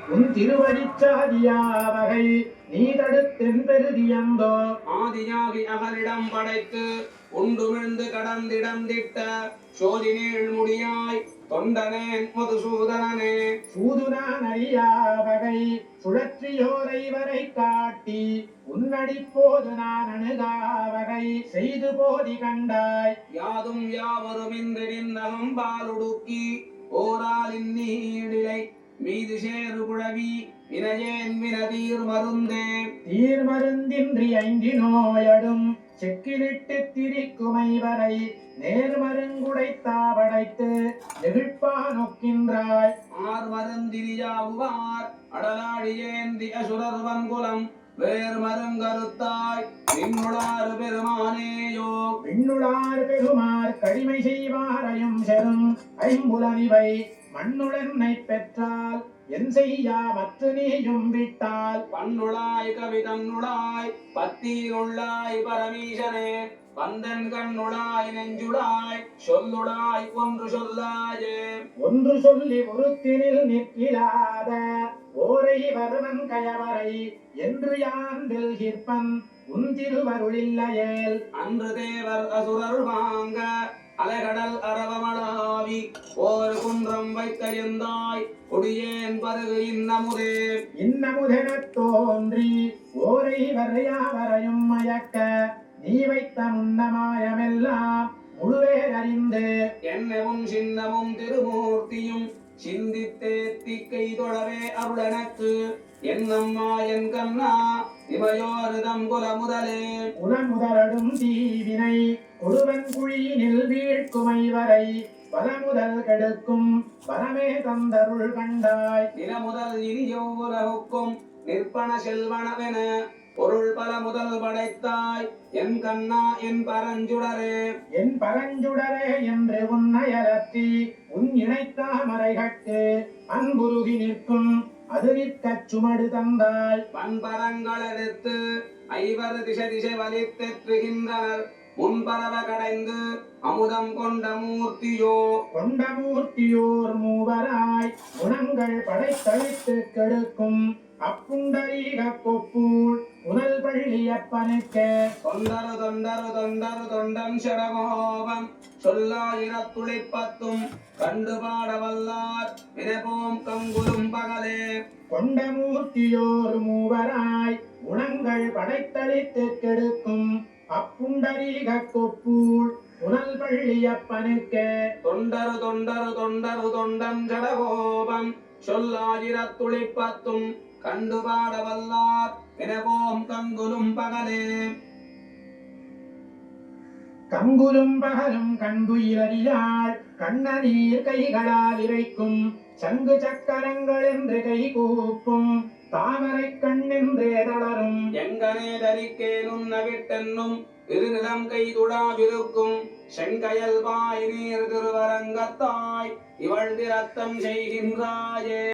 உன் திருவடிச்சாதியா வகை நீ தடுத்தென் பெருதியந்தோ ஆதியாகி அகலிடம் படைத்து உண்டுமிழ்ந்து கடந்திடந்திட்ட சோதினீள் முடியாய் தொண்டனேன் மதுசூதனனே சூதுனான் அறியா வகை சுழற்றியோரை வரை காட்டி உன்னடி போது நான் அணுகா வகை செய்து போதி கண்டாய் யாதும் யாவருமின்றி நின்னகம் பாலுடுக்கி ஓராலின் நீடிலை மீது சேரு குழவி வினையேன் வினதீர் மருந்தே தீர் மருந்தின்றி ஐந்தி நோயடும் செக்கிலிட்டு திரிக்குமை வரை நேர்மருங்குடைத்தாவடைத்து நெகிழ்ப்பா நோக்கின்றாய் ஆர் மருந்திரியாவுவார் அடலாடியேந்தி அசுரர் வன்குலம் வேர் மருங்கருத்தாய் விண்ணுளாறு பெருமானேயோ விண்ணுளார் பெருமார் கடிமை செய்வாரையும் செரும் ஐம்புலனிவை மண்ணுளன்னை பெற்றால் என் செய்யா மற்ற நீயும் விட்டால் பண்ணுளாய் கவிதன்னுளாய் பத்தியுள்ளாய் பரமீசனே பந்தன் கண்ணுளாய் நெஞ்சுளாய் சொல்லுளாய் ஒன்று சொல்லாயே ஒன்று சொல்லி ஒருத்தினில் நிற்கிலாத ஓரை வருவன் கயவரை என்று யாந்தில் கிற்பன் உன் திருவருளில்லையேல் அன்று தேவர் அசுரர் வாங்க அலைகடல் அரவமளாவி ஓர் குன்றம் வைத்த எந்தாய் கொடியேன் பருகு இன்னமுதே இன்னமுதெனத் தோன்றி ஓரை வரையாவரையும் மயக்க நீ வைத்த முன்னமாயமெல்லாம் முழுவே அறிந்து என்னவும் சின்னமும் திருமூர்த்தியும் சிந்தித்தே திக்கை தொழவே அருளனக்கு என்னம்மா என் கண்ணா இமையோருதம் குல முதலே உலமுதலடும் தீவினை கொடுவன் குழியினில் வீழ்க்குமை வரை பலமுதல் கெடுக்கும் பலமே தந்தருள் கண்டாய் நிலமுதல் இனியோ உலகுக்கும் நிற்பன செல்வனவென பொருள் பல முதல் படைத்தாய் என் கண்ணா என் பரஞ்சுடரே என் பரஞ்சுடரே என்று உன்னையலற்றி உன் இணைத்தாமரை கட்டு அன்புருகி நிற்கும் அது நிற்கச் சுமடு தந்தாய் பண்பரங்கள் எடுத்து ஐவர் திசை திசை வலித்தெற்றுகின்றனர் முன்பரவ கடைந்து அமுதம் கொண்ட மூர்த்தியோ கொண்ட மூர்த்தியோர் மூவராய் குணங்கள் படைத்தளித்து கெடுக்கும் அப்புண்டரீக கொப்பூள் புனல் பள்ளியப்பனுக்கு தொண்டரு தொண்டரு தொண்டரு தொண்டன் செடகோபம் சொல்லாயிரத்துளிப்பத்தும் கண்டு பாட வல்லார் வினபோம் கங்குலும் பகலே கொண்ட மூர்த்தியோர் மூவராய் குணங்கள் படைத்தளித்து கெடுக்கும் அப்புண்டரீக கொப்பூள் புனல் பள்ளியப்பனுக்கு தொண்டரு தொண்டரு தொண்டரு தொண்டன் செடகோபம் சொல்லாயிரத்துளிப்பத்தும் கண்டு பாட வல்லார் வினபோம் கங்குலும் பகலே கங்குலும் பகலும் கண்குயிலறியாள் கண்ணநீர் கைகளால் இறைக்கும் சங்கு சக்கரங்கள் என்று கை கூப்பும் தாமரை கண்ணென்றே தளரும் எங்கனே தரிக்கேனும் நவிட்டென்னும் திருநிலம் கைதுடாவிருக்கும் செங்கயல் வாய் நீர் திருவரங்கத்தாய் இவள் திரத்தம் செய்கின்றாயே.